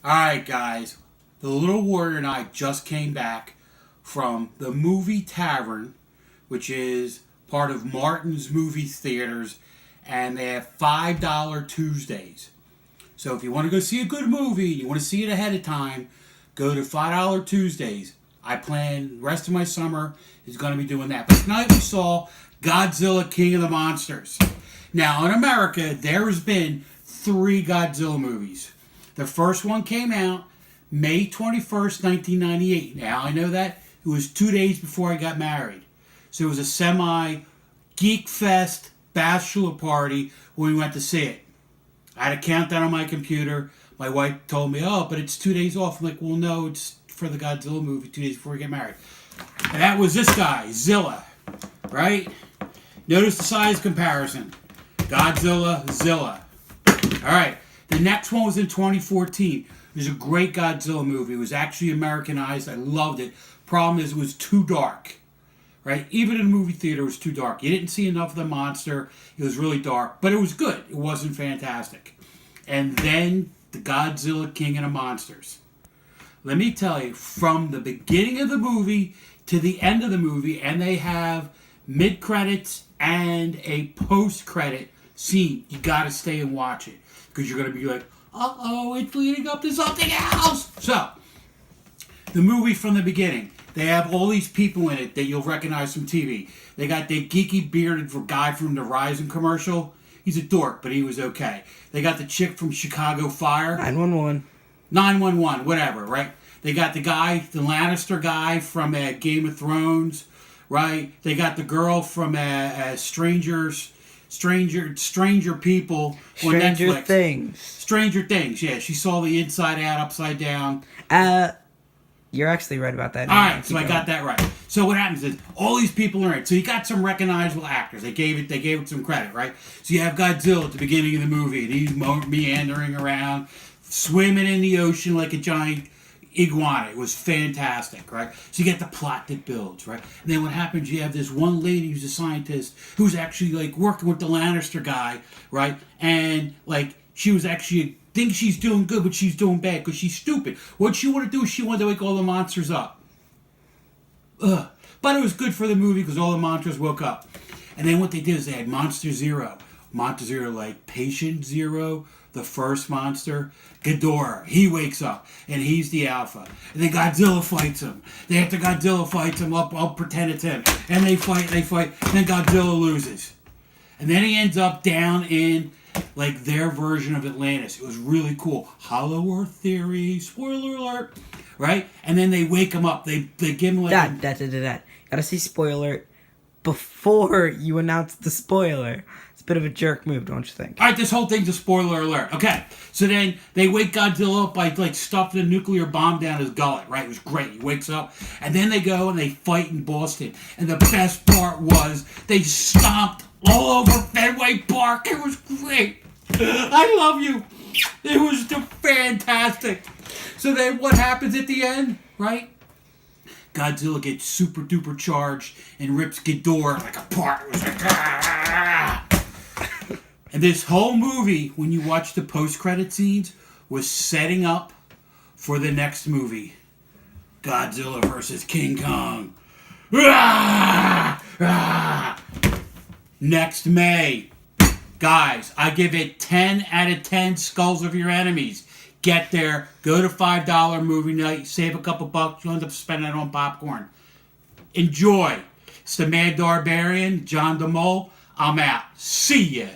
Alright, guys. The Little Warrior and I just came back from the Movie Tavern, which is part of Martin's Movie Theaters, and they have $5 Tuesdays. So if you want to go see a good movie, you want to see it ahead of time, go to $5 Tuesdays. I plan the rest of my summer is going to be doing that. But tonight we saw Godzilla King of the Monsters. Now, in America, there has been 3 Godzilla movies. The first one came out May 21st, 1998. Now, I know that it was 2 days before I got married. So it was a semi-geek fest bachelor party when we went to see it. I had a countdown on my computer. My wife told me, oh, but it's 2 days off. I'm like, well, no, it's for the Godzilla movie 2 days before we get married. And that was this guy, Zilla, right? Notice the size comparison. Godzilla, Zilla. All right. The next one was in 2014. It was a great Godzilla movie. It was actually Americanized. I loved it. Problem is, it was too dark. Right? Even in the movie theater, it was too dark. You didn't see enough of the monster. It was really dark. But it was good. It wasn't fantastic. And then the Godzilla King of the Monsters. Let me tell you, from the beginning of the movie to the end of the movie, and they have mid-credits and a post-credit scene. You got to stay and watch it. Because you're going to be like, uh-oh, it's leading up to something else. So, the movie from the beginning. They have all these people in it that you'll recognize from TV. They got the geeky bearded guy from the Verizon commercial. He's a dork, but he was okay. They got the chick from Chicago Fire. 911. 911, whatever, right? They got the guy, the Lannister guy from Game of Thrones, right? They got the girl from Stranger People on Netflix. Stranger Things, yeah. She saw the Inside Out, Upside Down. You're actually right about that. Alright, so I got that right. So what happens is, all these people are in it. So you got some recognizable actors. They gave it some credit, right? So you have Godzilla at the beginning of the movie, and he's meandering around, swimming in the ocean like a giant iguana. It was fantastic, right? So you get the plot that builds, right? And then what happens, you have this one lady who's a scientist who's actually like working with the Lannister guy, right? And like she was actually thinks she's doing good, but she's doing bad because she's stupid. What she wanted to do is she wanted to wake all the monsters up. Ugh. But it was good for the movie because all the monsters woke up. And then what they did is they had Monster Zero. Monster Zero, like Patient Zero, the first monster. Ghidorah, he wakes up, and he's the alpha. And then Godzilla fights him. After Godzilla fights him, I'll pretend it's him. And they fight, and then Godzilla loses. And then he ends up down in, like, their version of Atlantis. It was really cool. Hollow Earth theory, spoiler alert, right? And then they wake him up. They give him, like... That. Gotta see spoiler alert before you announce the spoiler. It's a bit of a jerk move, don't you think? All right, this whole thing's a spoiler alert. Okay, so then they wake Godzilla up by like stuffing a nuclear bomb down his gullet, right? It was great. He wakes up, and then they go and they fight in Boston. And the best part was they stomped all over Fenway Park. It was great. I love you. It was fantastic. So then what happens at the end, right? Godzilla gets super duper charged and rips Ghidorah like apart. It was like, ah! And this whole movie, when you watch the post-credit scenes, was setting up for the next movie. Godzilla versus King Kong. Ah! Ah! Next May. Guys, I give it 10 out of 10 skulls of your enemies. Get there, go to $5 movie night, save a couple bucks, you'll end up spending it on popcorn. Enjoy. It's the Mad Darbarian, John DeMole. I'm out. See ya.